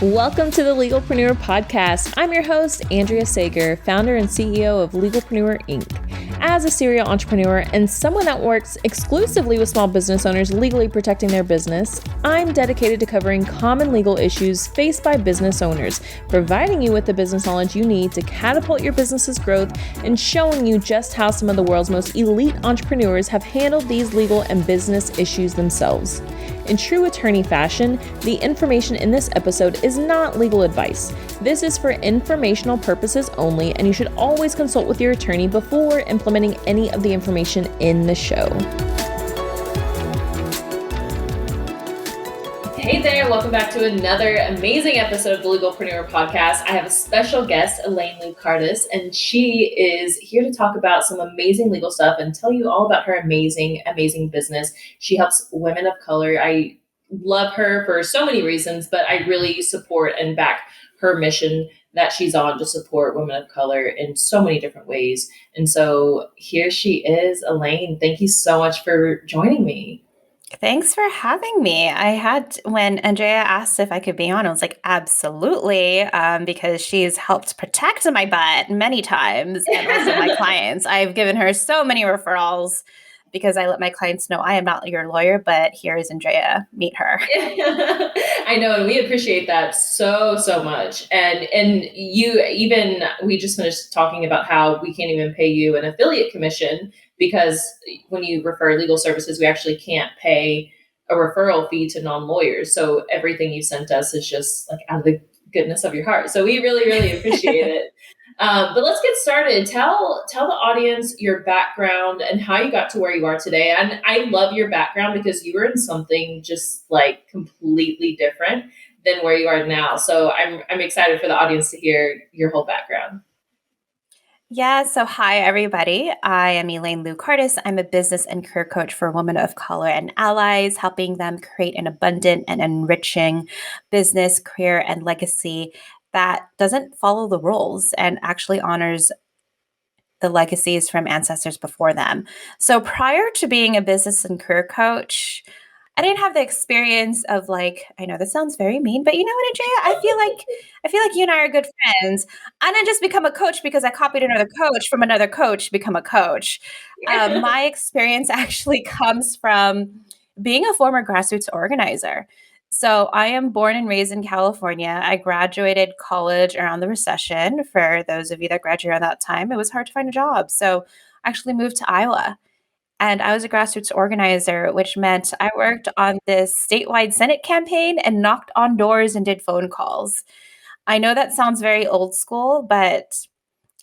Welcome to the Legalpreneur Podcast. I'm your host, Andrea Sager, founder and CEO of Legalpreneur Inc. As a serial entrepreneur and someone that works exclusively with small business owners legally protecting their business, I'm dedicated to covering common legal issues faced by business owners, providing you with the business knowledge you need to catapult your business's growth and showing you just how some of the world's most elite entrepreneurs have handled these legal and business issues themselves. In true attorney fashion, the information in this episode is not legal advice. This is for informational purposes only, and you should always consult with your attorney before implementing any of the information in the show. Hey there, welcome back to another amazing episode of the Legalpreneur Podcast. I have a special guest, Elaine Lou Cartas, and she is here to talk about some amazing legal stuff and tell you all about her amazing business. She helps women of color. I love her for so many reasons, but I really support and back her mission that she's on to support women of color in so many different ways. And so here she is, Elaine. Thank you so much for joining me. Thanks for having me. When Andrea asked if I could be on, I was like, absolutely, because she's helped protect my butt many times, and also my clients. I've given her so many referrals because I let my clients know I am not your lawyer, but here is Andrea. Meet her. I know, and we appreciate that so much. And we just finished talking about how we can't even pay you an affiliate commission because when you refer legal services, we actually can't pay a referral fee to non-lawyers. So everything you sent us is just like out of the goodness of your heart. So we really appreciate it. But let's get started. Tell the audience your background and how you got to where you are today. And I love your background because you were in something just like completely different than where you are now. So I'm excited for the audience to hear your whole background. Yeah, so hi, everybody. I am Elaine Lou Cartas. I'm a business and career coach for women of color and allies, helping them create an abundant and enriching business, career, and legacy that doesn't follow the rules and actually honors the legacies from ancestors before them. So prior to being a business and career coach, I didn't have the experience of I know this sounds very mean, but you know what, Andrea? I feel like you and I are good friends. I didn't just become a coach because I copied another coach from another coach to become a coach. My experience actually comes from being a former grassroots organizer. So I am born and raised in California. I graduated college around the recession. For those of you that graduated around that time, it was hard to find a job. So I actually moved to Iowa. And I was a grassroots organizer, which meant I worked on this statewide Senate campaign and knocked on doors and did phone calls. I know that sounds very old school, but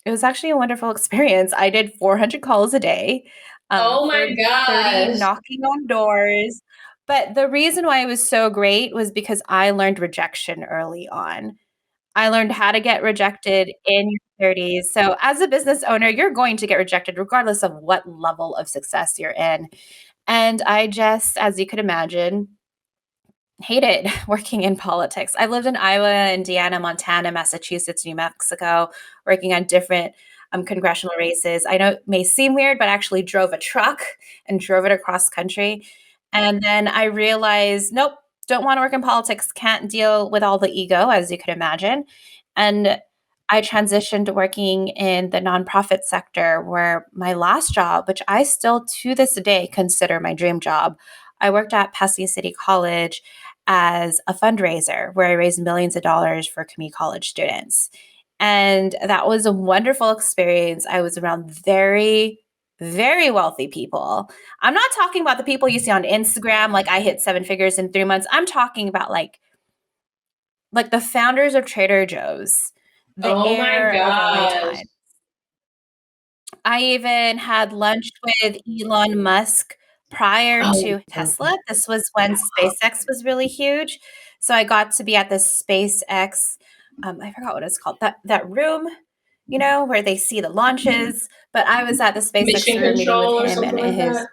it was actually a wonderful experience. I did 400 calls a day. Oh my 30 gosh. knocking on doors. But the reason why it was so great was because I learned rejection early on. I learned how to get rejected in your 30s. So as a business owner, you're going to get rejected regardless of what level of success you're in. And I just, as you could imagine, hated working in politics. I lived in Iowa, Indiana, Montana, Massachusetts, New Mexico, working on different congressional races. I know it may seem weird, but I actually drove a truck and drove it across country. And then I realized, nope, don't want to work in politics, can't deal with all the ego, as you could imagine. And I transitioned to working in the nonprofit sector, where my last job, which I still to this day consider my dream job, I worked at Pasadena City College as a fundraiser where I raised millions of dollars for community college students. And that was a wonderful experience. I was around very, very wealthy people. I'm not talking about the people you see on Instagram, like I hit 7 figures in 3 months. I'm talking about like the founders of Trader Joe's, the Oh my heir of LA gosh. Times. I even had lunch with Elon Musk prior to Tesla. This was when SpaceX was really huge. So I got to be at the SpaceX, I forgot what it's called, that room, where they see the launches. But I was at the SpaceX Mission room meeting control with or him something and like his. that?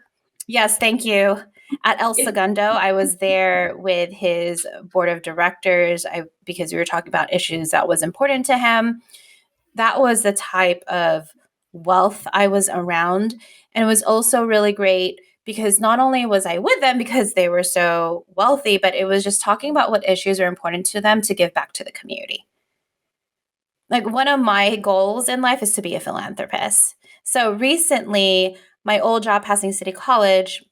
Yes, thank you. At El Segundo, I was there with his board of directors because we were talking about issues that was important to him. That was the type of wealth I was around. And it was also really great because not only was I with them because they were so wealthy, but it was just talking about what issues are important to them to give back to the community. Like, one of my goals in life is to be a philanthropist. So recently, my old job, Pasadena City College,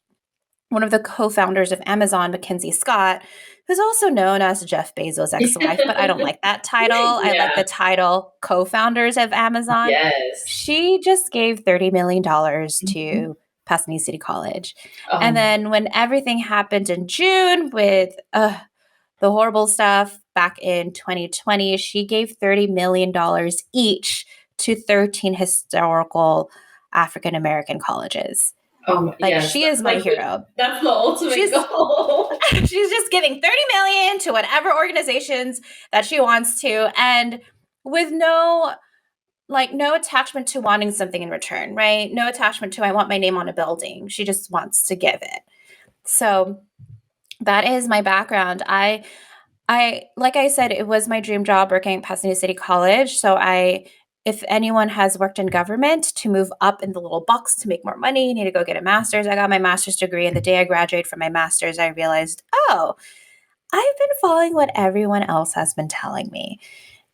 one of the co-founders of Amazon, Mackenzie Scott, who's also known as Jeff Bezos' ex-wife, but I don't like that title. I like Yeah. the title co-founders of Amazon. Yes. She just gave $30 million Mhm. to Pasadena City College. And Um, then when everything happened in June with the horrible stuff back in 2020, she gave $30 million each to 13 historical African American colleges. Like, yes, she is that's my like hero. that's the ultimate She's goal. she's just giving 30 million to whatever organizations that she wants to, and with no attachment to wanting something in return, right? No attachment to I want my name on a building. She just wants to give it. So that is my background. I like I said, it was my dream job working at Pasadena City College. So if anyone has worked in government to move up in the little box to make more money, you need to go get a master's. I got my master's degree, and the day I graduated from my master's, I realized, oh, I've been following what everyone else has been telling me.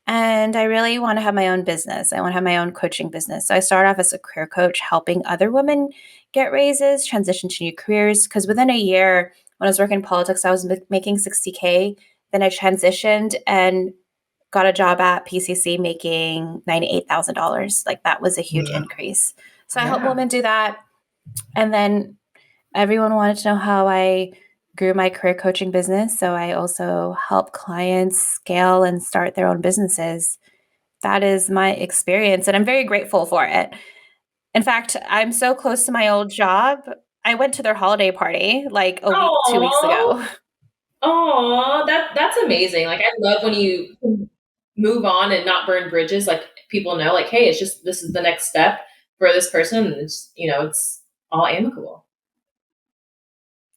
And I really want to have my own business. I want to have my own coaching business. So I started off as a career coach, helping other women get raises, transition to new careers. Because within a year, when I was working in politics, I was making 60K. Then I transitioned and got a job at PCC making $98,000. Like, that was a huge Wow. increase. So I help Yeah. women do that. And then everyone wanted to know how I grew my career coaching business. So I also help clients scale and start their own businesses. That is my experience, and I'm very grateful for it. In fact, I'm so close to my old job. I went to their holiday party like a week, 2 weeks Oh, ago. oh, that's amazing. Like, I love when you move on and not burn bridges. Like, people know, like, hey, it's just this is the next step for this person. And it's all amicable.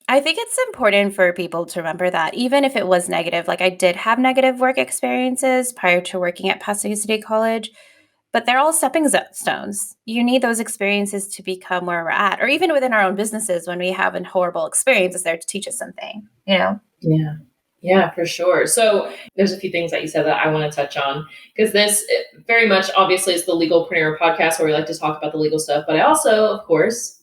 I think it's important for people to remember that even if it was negative, like, I did have negative work experiences prior to working at Pasadena City College, but they're all stepping stones. You need those experiences to become where we're at, or even within our own businesses when we have a horrible experience, it's there to teach us something, you know? Yeah. Yeah, for sure. So there's a few things that you said that I want to touch on because very much obviously is the Legalpreneur podcast where we like to talk about the legal stuff, but I also, of course,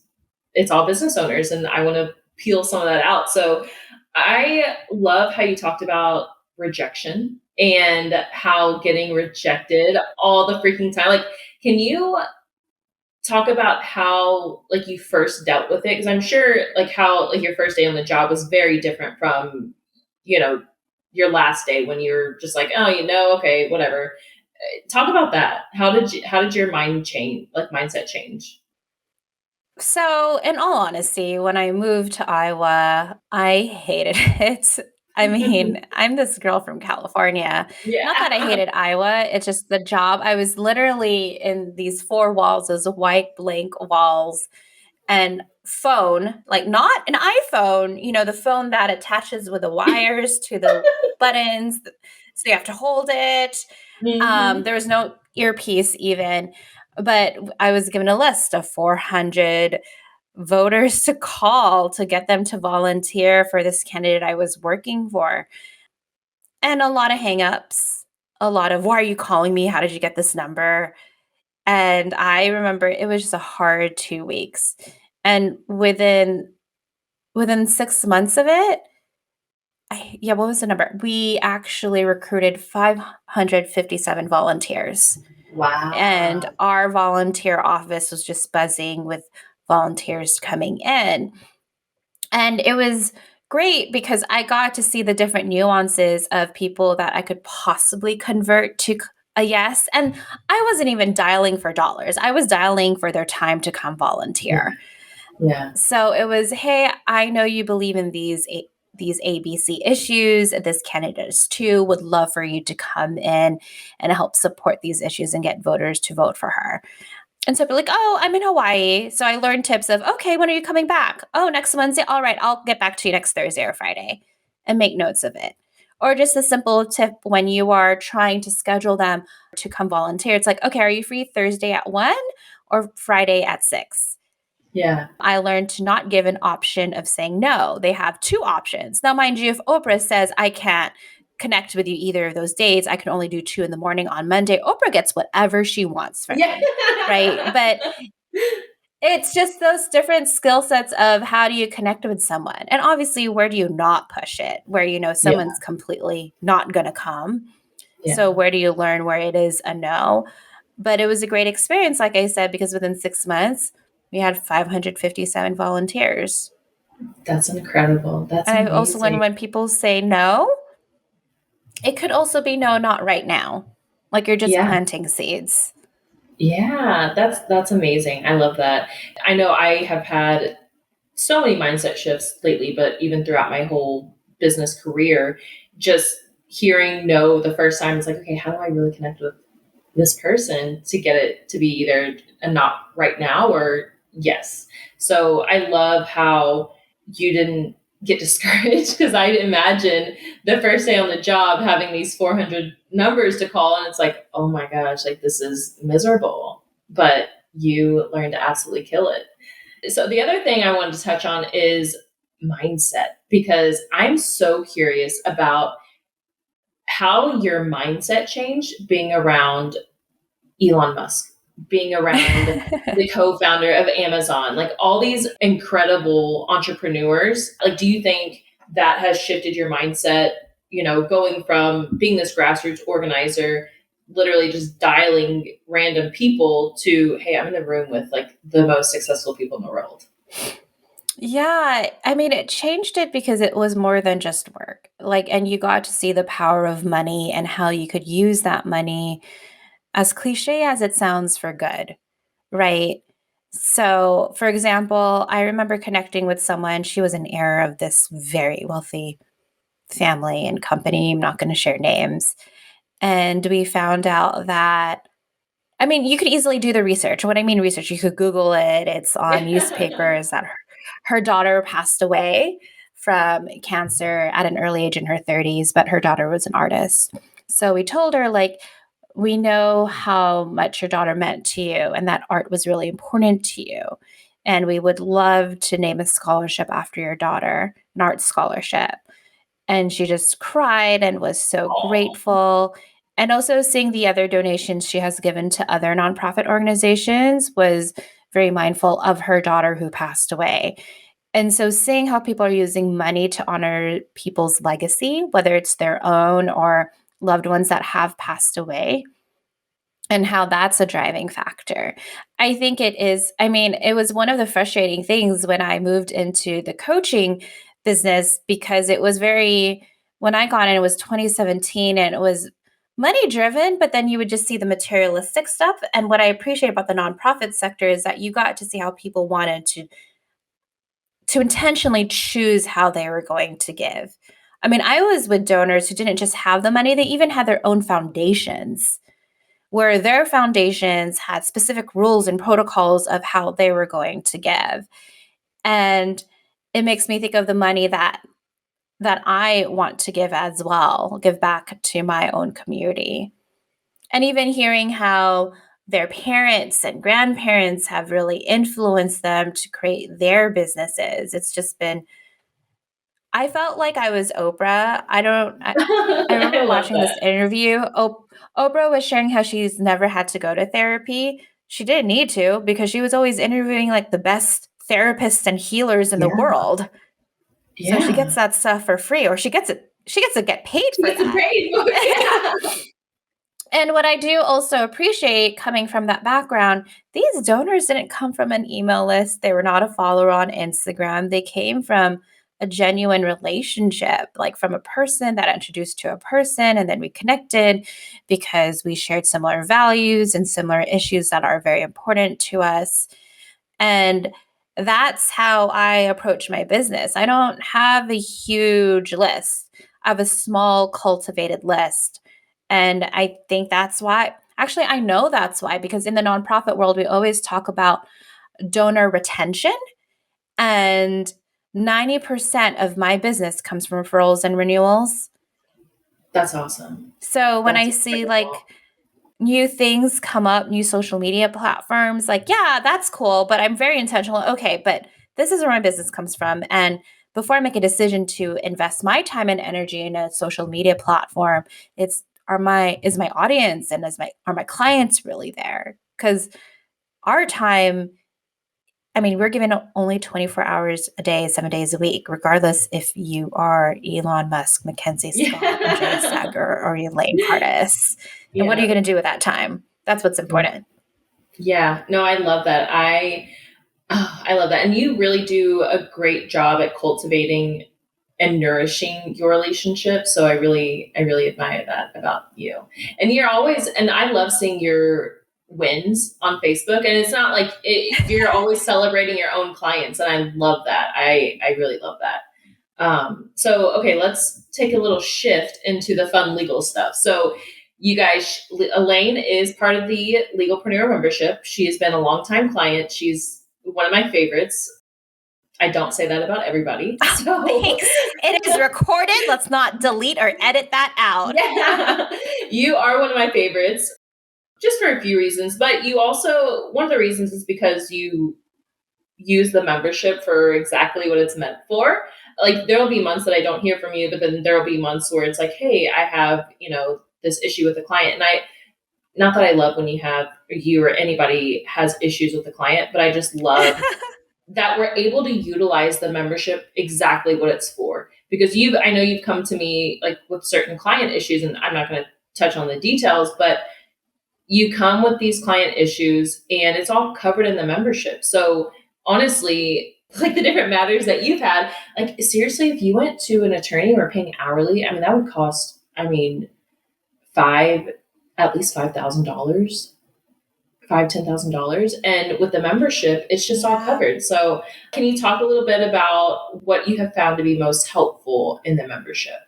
it's all business owners and I want to peel some of that out. So I love how you talked about rejection and how getting rejected all the freaking time. Like, can you talk about how like you first dealt with it? Because I'm sure like how like your first day on the job was very different from, you know, your last day when you're just like, oh, okay, whatever. Talk about that. How did your mindset change? So, in all honesty, when I moved to Iowa, I hated it. I mean, I'm this girl from California. Not that I Yeah. hated Iowa, it's just the job. I was literally in these four walls, those white blank walls, and phone, like, not an iPhone, the phone that attaches with the wires to the buttons. So you have to hold it. Hmm. There was no earpiece even, but I was given a list of 400 voters to call to get them to volunteer for this candidate I was working for. And a lot of hangups, a lot of, why are you calling me? How did you get this number? And I remember it was just a hard 2 weeks. And within 6 months of it, yeah, what was the number? We actually recruited 557 volunteers. And Wow. our volunteer office was just buzzing with volunteers coming in. And it was great because I got to see the different nuances of people that I could possibly convert to a yes. And I wasn't even dialing for dollars, I was dialing for their time to come volunteer. Yeah. So it was, hey, I know you believe in these ABC issues. This candidate is too. Would love for you to come in and help support these issues and get voters to vote for her. And so I'd be like, oh, I'm in Hawaii. So I learned tips of, okay, when are you coming back? Oh, next Wednesday. All right, I'll get back to you next Thursday or Friday, and make notes of it. Or just a simple tip when you are trying to schedule them to come volunteer. It's like, okay, are you free Thursday at 1 or Friday at 6? Yeah. I learned to not give an option of saying no. They have two options. Now, mind you, if Oprah says, I can't connect with you either of those days, I can only do 2 in the morning on Monday, Oprah gets whatever she wants from Yeah. me, right? But it's just those different skill sets of how do you connect with someone? And obviously, where do you not push it? Where you know Yeah. someone's completely not going to come. Yeah. So, where do you learn where it is a no? But it was a great experience, like I said, because within 6 months, we had 557 volunteers. That's incredible. That's And I've also learned amazing. when people say no, it could also be no, not right now. Like you're just Yeah. planting seeds. Yeah, that's amazing. I love that. I know I have had so many mindset shifts lately, but even throughout my whole business career, just hearing no the first time, it's like, okay, how do I really connect with this person to get it to be either a not right now or yes. So I love how you didn't get discouraged because I imagine the first day on the job having these 400 numbers to call and it's like, oh my gosh, like this is miserable. But you learned to absolutely kill it. So the other thing I wanted to touch on is mindset because I'm so curious about how your mindset changed being around Elon Musk, being around the co-founder of Amazon, like all these incredible entrepreneurs. Like, do you think that has shifted your mindset, going from being this grassroots organizer, literally just dialing random people to, hey, I'm in the room with like the most successful people in the world? Yeah, I mean, it changed it because it was more than just work. Like, and you got to see the power of money and how you could use that money, as cliche as it sounds, for good, right? So, for example, I remember connecting with someone. She was an heir of this very wealthy family and company. I'm not going to share names. And we found out that I mean, you could easily do the research. What I mean research, you could Google it. It's on Yeah. newspapers that her daughter passed away from cancer at an early age in her 30s, but her daughter was an artist. So we told her, like, we know how much your daughter meant to you and that art was really important to you. And we would love to name a scholarship after your daughter, an art scholarship. And she just cried and was so Oh, grateful. And also seeing the other donations she has given to other nonprofit organizations was very mindful of her daughter who passed away. And so seeing how people are using money to honor people's legacy, whether it's their own or loved ones that have passed away, and how that's a driving factor. I think it is. I mean, it was one of the frustrating things when I moved into the coaching business because it was very, when I got in, it was 2017 and it was money driven, but then you would just see the materialistic stuff. And what I appreciate about the nonprofit sector is that you got to see how people wanted to intentionally choose how they were going to give. I mean, I was with donors who didn't just have the money, they even had their own foundations where their foundations had specific rules and protocols of how they were going to give. And it makes me think of the money that I want to give as well, give back to my own community. And even hearing how their parents and grandparents have really influenced them to create their businesses. It's just been I felt like I was Oprah. I I remember love watching this that. interview. Oprah was sharing how she's never had to go to therapy. She didn't need to because she was always interviewing like the best therapists and healers in the Yeah. world. So she gets Yeah. that stuff for free or she gets to get paid You for get some that. praise. Yeah. And what I do also appreciate coming from that background, these donors didn't come from an email list. They were not a follower on Instagram. They came from a genuine relationship, like from a person that introduced to a person. And then we connected because we shared similar values and similar issues that are very important to us. And that's how I approach my business. I don't have a huge list. I have a small cultivated list. And I think that's why, actually, I know that's why, because in the nonprofit world, we always talk about donor retention. And 90% of my business comes from referrals and renewals. That's awesome. So when That's I see like incredible. new things come up, new social media platforms, like, yeah, that's cool, but I'm very intentional. Okay, but this is where my business comes from. And before I make a decision to invest my time and energy in a social media platform, it's is my audience and are my clients really there? Because our time, I mean, we're given only 24 hours a day, 7 days a week, regardless if you are Elon Musk, Mackenzie Scott, Andrea Yeah. Sager, or Elaine Cartas. And what are you Yeah. going to do with that time? That's what's important. Yeah. No, I love that. I love that. And you really do a great job at cultivating and nourishing your relationship. So I really admire that about you. And and I love seeing your wins on Facebook. And it's not like you're always celebrating your own clients. And I love that. I really love that. So, okay, let's take a little shift into the fun legal stuff. So, you guys, Elaine is part of the Legalpreneur membership. She has been a longtime client. She's one of my favorites. I don't say that about everybody. So, Thanks. It is recorded. Let's not delete or edit that out. yeah, you are one of my favorites just for a few reasons. But you also, one of the reasons is because you use the membership for exactly what it's meant for. Like there will be months that I don't hear from you, but then there will be months where it's like, hey, I have, this issue with the client. And not that I love when you or anybody has issues with the client, but I just love that we're able to utilize the membership exactly what it's for. Because I know you've come to me like with certain client issues, and I'm not going to touch on the details, but you come with these client issues and it's all covered in the membership. So honestly, like the different matters that you've had, like seriously, if you went to an attorney and were paying hourly, I mean, that would cost, five, at least $5,000, $10,000. And with the membership, it's just all covered. So can you talk a little bit about what you have found to be most helpful in the membership?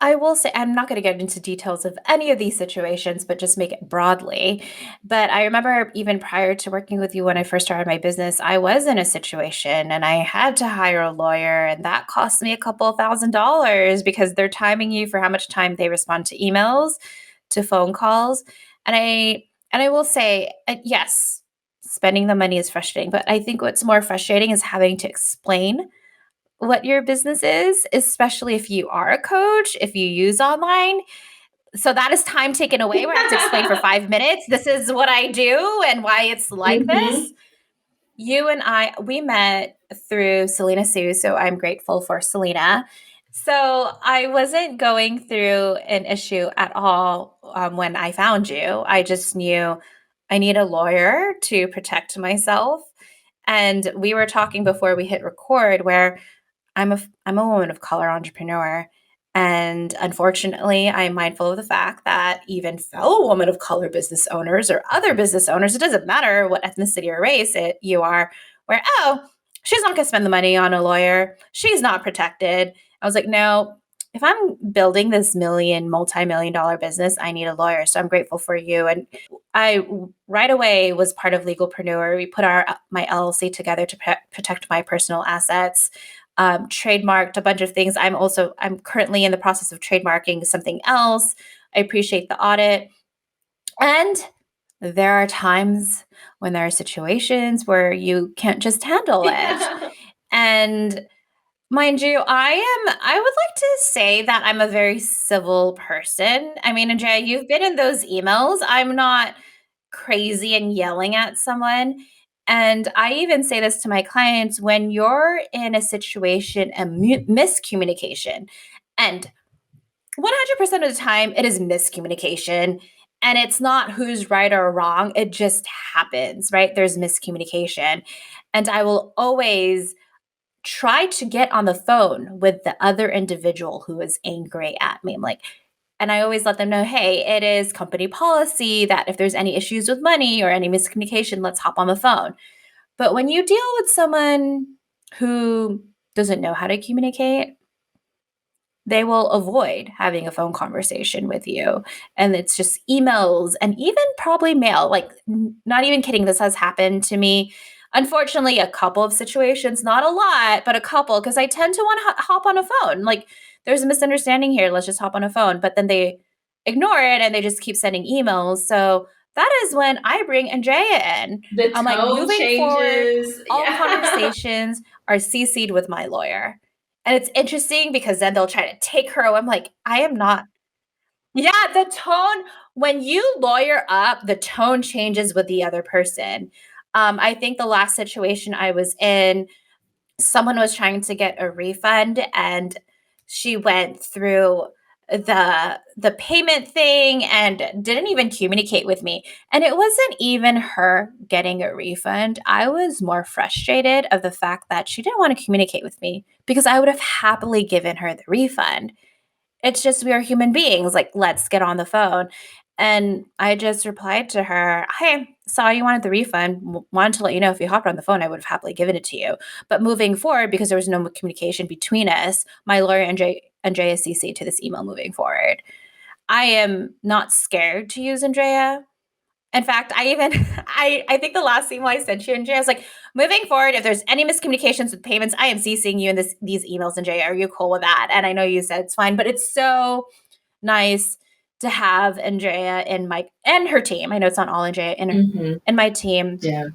I will say, I'm not going to get into details of any of these situations, but just make it broadly. But I remember even prior to working with you when I first started my business, I was in a situation and I had to hire a lawyer, and that cost me a couple of $1,000s because they're timing you for how much time they respond to emails, to phone calls. And I will say, yes, spending the money is frustrating, but I think what's more frustrating is having to explain what your business is, especially if you are a coach, if you use online. So that is time taken away where I have to explain for 5 minutes. This is what I do and why it's like Mm-hmm. this. You and we met through Selena Sue. So I'm grateful for Selena. So I wasn't going through an issue at all when I found you. I just knew I need a lawyer to protect myself. And we were talking before we hit record where I'm a woman of color entrepreneur, and unfortunately, I'm mindful of the fact that even fellow women of color business owners or other business owners, it doesn't matter what ethnicity or race you are, where, oh, she's not going to spend the money on a lawyer. She's not protected. I was like, no, if I'm building this multi-million dollar business, I need a lawyer. So I'm grateful for you. And I right away was part of Legalpreneur. We put my LLC together to protect my personal assets, trademarked a bunch of things. I'm currently in the process of trademarking something else. I appreciate the audit. And there are times when there are situations where you can't just handle it. Yeah. And mind you, I would like to say that I'm a very civil person. I mean, Andrea, you've been in those emails. I'm not crazy and yelling at someone. And I even say this to my clients: when you're in a situation of miscommunication, and 100% of the time it is miscommunication, and it's not who's right or wrong, it just happens, right? There's miscommunication. And I will always try to get on the phone with the other individual who is angry at me. And I always let them know, hey, it is company policy that if there's any issues with money or any miscommunication, let's hop on the phone. But when you deal with someone who doesn't know how to communicate, they will avoid having a phone conversation with you. And it's just emails and even probably mail. Not even kidding, this has happened to me. Unfortunately, a couple of situations, not a lot, but a couple, because I tend to want to hop on a phone. Like, there's a misunderstanding here. Let's just hop on a phone. But then they ignore it and they just keep sending emails. So that is when I bring Andrea in. The I'm like, tone moving forward, changes. all Yeah. conversations are CC'd with my lawyer. And it's interesting because then they'll try to take her away. I'm like, I am not. Yeah, the tone, when you lawyer up, the tone changes with the other person. I think the last situation I was in, someone was trying to get a refund and she went through the payment thing and didn't even communicate with me, and it wasn't even her getting a refund. I was more frustrated of the fact that she didn't want to communicate with me because I would have happily given her the refund. It's just we are human beings. Like, let's get on the phone. And I just replied to her, "Hey, saw you wanted the refund. Wanted to let you know if you hopped on the phone, I would have happily given it to you. But moving forward, because there was no communication between us, my lawyer Andrea CC to this email moving forward. I am not scared to use Andrea. In fact, I even I think the last email I sent you, and Jay, I was like, moving forward, if there's any miscommunications with payments, I am CCing you in these emails. And Jay, are you cool with that? And I know you said it's fine, but it's so nice to have Andrea and her team. I know it's not all Andrea in my team, Yeah.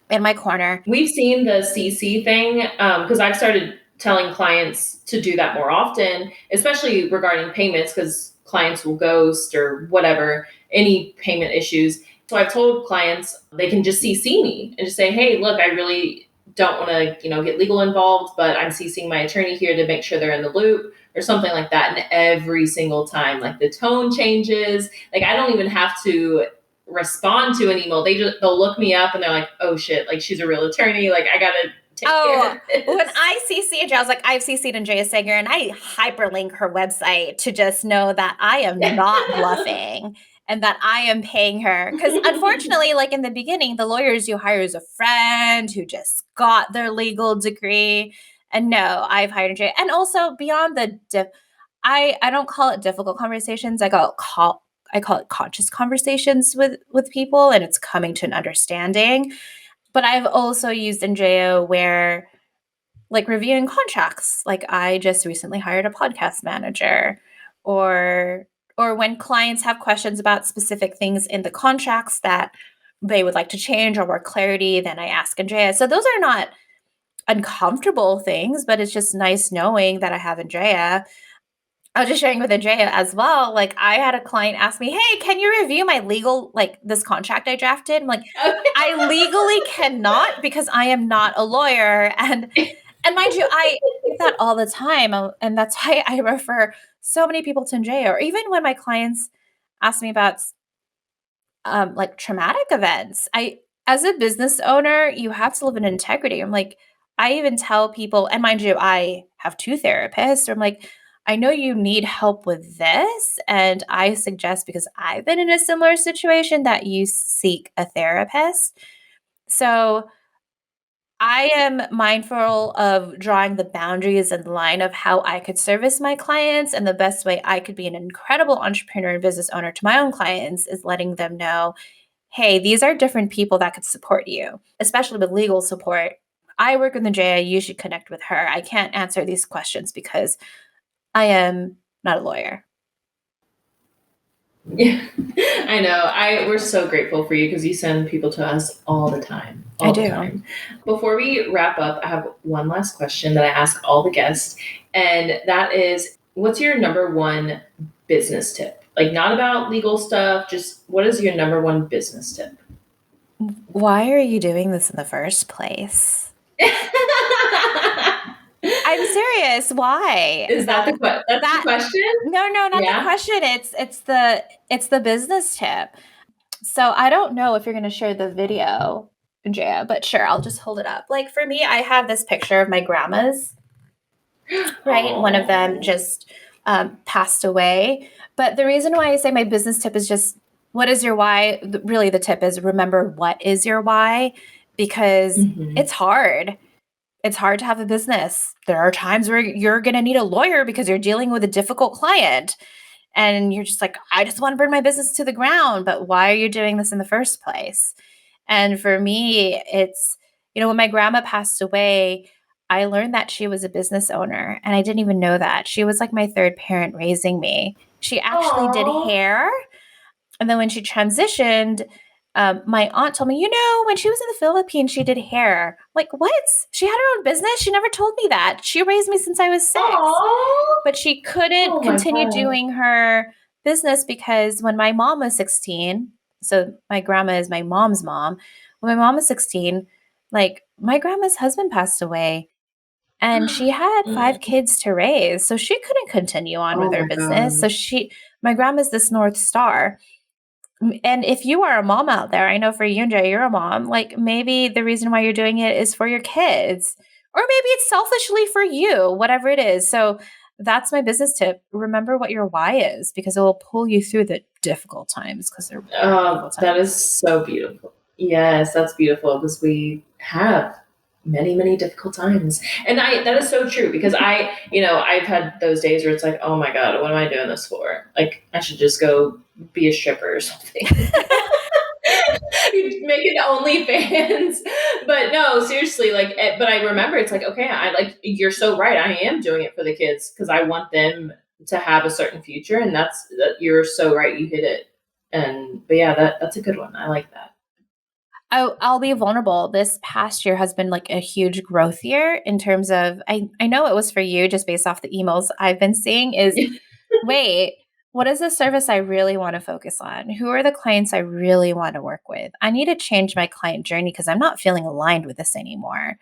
in my corner. We've seen the CC thing because I've started telling clients to do that more often, especially regarding payments, because clients will ghost or whatever, any payment issues. So I've told clients they can just CC me and just say, hey, look, I really don't want to, get legal involved, but I'm CCing my attorney here to make sure they're in the loop or something like that. And every single time, like the tone changes. Like I don't even have to respond to an email. They'll look me up and they're like, oh shit, like she's a real attorney. Like I gotta take care of this. When I CC Andrea, I was like, I've CC'd Andrea Sager, and I hyperlink her website to just know that I am not bluffing and that I am paying her. Because unfortunately, like in the beginning, the lawyers you hire is a friend who just got their legal degree. And no, I've hired Andrea. And also beyond I don't call it difficult conversations. I call it conscious conversations with people, and it's coming to an understanding. But I've also used Njeo where, like, reviewing contracts. Like, I just recently hired a podcast manager, or when clients have questions about specific things in the contracts that they would like to change or more clarity, then I ask Andrea. So those are not uncomfortable things, but it's just nice knowing that I have Andrea. I was just sharing with Andrea as well. Like, I had a client ask me, "Hey, can you review my legal, like, this contract I drafted?" I'm like, I legally cannot because I am not a lawyer. And mind you, I do that all the time. And that's why I refer so many people to Andrea. Or even when my clients ask me about like traumatic events. As a business owner, you have to live in integrity. I'm like, I even tell people, and mind you, I have two therapists. I'm like, I know you need help with this. And I suggest, because I've been in a similar situation, that you seek a therapist. So I am mindful of drawing the boundaries and the line of how I could service my clients. And the best way I could be an incredible entrepreneur and business owner to my own clients is letting them know, hey, these are different people that could support you, especially with legal support. I work with Andrea. You should connect with her. I can't answer these questions because I am not a lawyer. Yeah, I know. We're so grateful for you because you send people to us all the time. All the time. Before we wrap up, I have one last question that I ask all the guests, and that is, what's your number one business tip? Like, not about legal stuff, just what is your number one business tip? Why are you doing this in the first place? I'm serious. Why? Is that the question? No, not the question. It's the business tip. So I don't know if you're going to share the video, Andrea, but sure, I'll just hold it up. Like, for me, I have this picture of my grandmas, right? One of them just passed away. But the reason why I say my business tip is just, what is your why? Really, the tip is, remember what is your why, because it's hard. It's hard to have a business. There are times where you're going to need a lawyer because you're dealing with a difficult client. And you're just like, I just want to burn my business to the ground. But why are you doing this in the first place? And for me, it's, when my grandma passed away, I learned that she was a business owner. And I didn't even know that. She was like my third parent raising me. She actually did hair. And then when she transitioned, my aunt told me, when she was in the Philippines, she did hair. Like, what? She had her own business. She never told me that. She raised me since I was 6. Oh, But she couldn't oh my continue God. doing her business because when my mom was 16, so my grandma is my mom's mom. When my mom was 16, like my grandma's husband passed away and she had 5 kids to raise. So she couldn't continue on with Oh her my business. So God. my grandma's this North Star. And if you are a mom out there, I know for you, Jay, you're a mom, like maybe the reason why you're doing it is for your kids, or maybe it's selfishly for you, whatever it is. So that's my business tip. Remember what your why is because it will pull you through the difficult times because they're difficult That is times. so beautiful. Yes, that's beautiful because we have many, many difficult times. And that is so true because I've had those days where it's like, oh my God, what am I doing this for? Like, I should just go be a stripper or something. Make it OnlyFans. But no, seriously, but I remember it's like, okay, you're so right. I am doing it for the kids because I want them to have a certain future. And you're so right. You hit it. But yeah, that's a good one. I like that. I'll be vulnerable. This past year has been like a huge growth year in terms of I know it was for you just based off the emails I've been seeing is wait, what is the service I really want to focus on? Who are the clients I really want to work with? I need to change my client journey because I'm not feeling aligned with this anymore.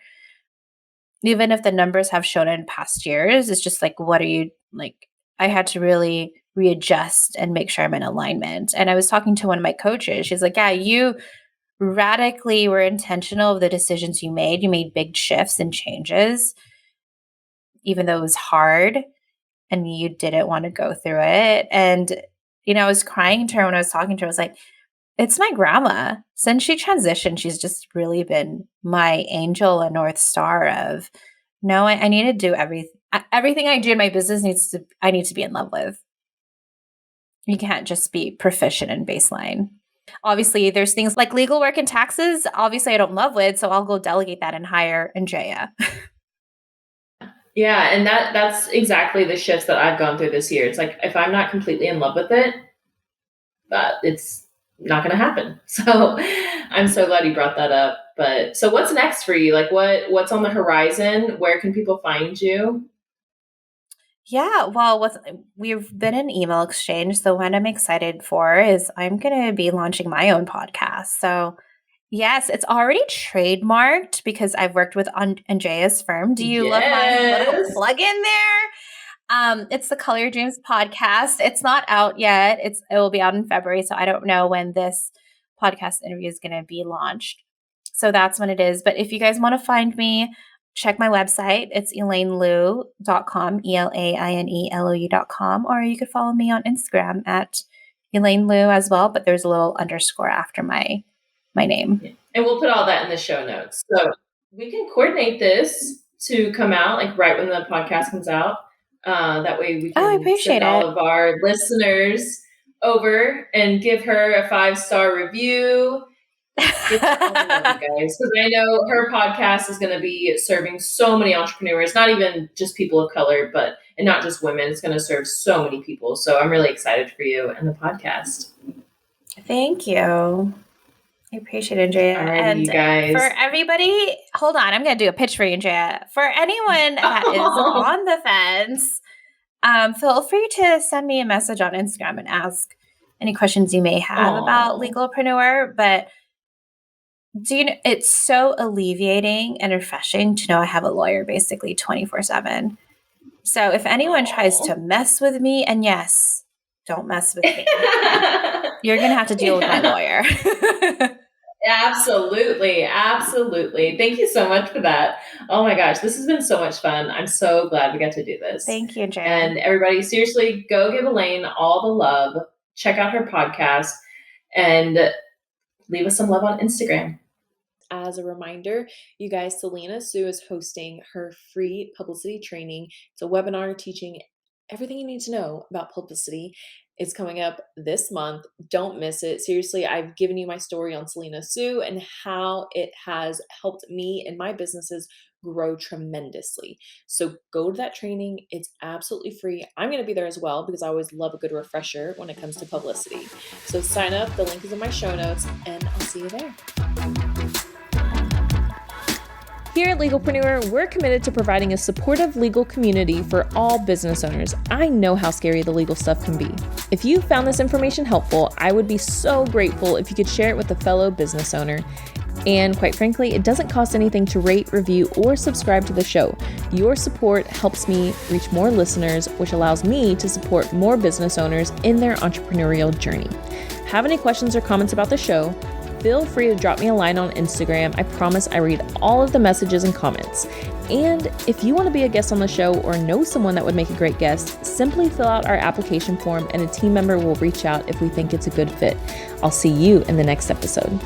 Even if the numbers have shown in past years, it's just like, what are you like? I had to really readjust and make sure I'm in alignment. And I was talking to one of my coaches. She's like, yeah, you radically were intentional of the decisions you made. You made big shifts and changes, even though it was hard and you didn't want to go through it. And, I was crying to her when I was talking to her. I was like, it's my grandma. Since she transitioned, she's just really been my angel and North Star of, no, I need to do everything I do in my business I need to be in love with. You can't just be proficient in baseline. Obviously, there's things like legal work and taxes. Obviously, I don't love with, so I'll go delegate that and hire Andrea. Yeah, and that's exactly the shifts that I've gone through this year. It's like if I'm not completely in love with it, it's not going to happen. So I'm so glad you brought that up. But so what's next for you? Like what's on the horizon? Where can people find you? Yeah, well, we've been in email exchange. So what I'm excited for is I'm going to be launching my own podcast. So yes, it's already trademarked because I've worked with Andrea's firm. Do you love my little Yes. plug in there? It's the Color Your Dreams podcast. It's not out yet. It will be out in February, so I don't know when this podcast interview is going to be launched. So that's when it is. But if you guys want to find me, check my website. It's elainelou.com, ELAINELOU.com, or you could follow me on Instagram at Elaine Lou as well, but there's a little underscore after my name. Yeah. And we'll put all that in the show notes. So we can coordinate this to come out like right when the podcast comes out. That way we Oh, I can appreciate send all it. of our listeners over and give her a 5-star review. Give her all the love, you guys, because I know her podcast is going to be serving so many entrepreneurs, not even just people of color, and not just women. It's going to serve so many people. So I'm really excited for you and the podcast. Thank you. I appreciate it, Andrea. Alrighty, And you guys. for everybody, hold on, I'm going to do a pitch for you, Andrea. For anyone that is on the fence, feel free to send me a message on Instagram and ask any questions you may have about Legalpreneur. But it's so alleviating and refreshing to know I have a lawyer basically 24/7. So if anyone tries to mess with me, and yes, don't mess with me, you're going to have to deal with my lawyer. Absolutely. Absolutely. Thank you so much for that. Oh my gosh, this has been so much fun. I'm so glad we got to do this. Thank you, Andrea. And everybody, seriously, go give Elaine all the love. Check out her podcast and leave us some love on Instagram. As a reminder, you guys, Selena Sue is hosting her free publicity training. It's a webinar teaching everything you need to know about publicity. It's coming up this month. Don't miss it. Seriously, I've given you my story on Selena Sue and how it has helped me and my businesses grow tremendously. So go to that training. It's absolutely free. I'm going to be there as well because I always love a good refresher when it comes to publicity. So sign up. The link is in my show notes, and I'll see you there. Here at Legalpreneur, we're committed to providing a supportive legal community for all business owners. I know how scary the legal stuff can be. If you found this information helpful, I would be so grateful if you could share it with a fellow business owner. And quite frankly, it doesn't cost anything to rate, review, or subscribe to the show. Your support helps me reach more listeners, which allows me to support more business owners in their entrepreneurial journey. Have any questions or comments about the show? Feel free to drop me a line on Instagram. I promise I read all of the messages and comments. And if you want to be a guest on the show or know someone that would make a great guest, simply fill out our application form and a team member will reach out if we think it's a good fit. I'll see you in the next episode.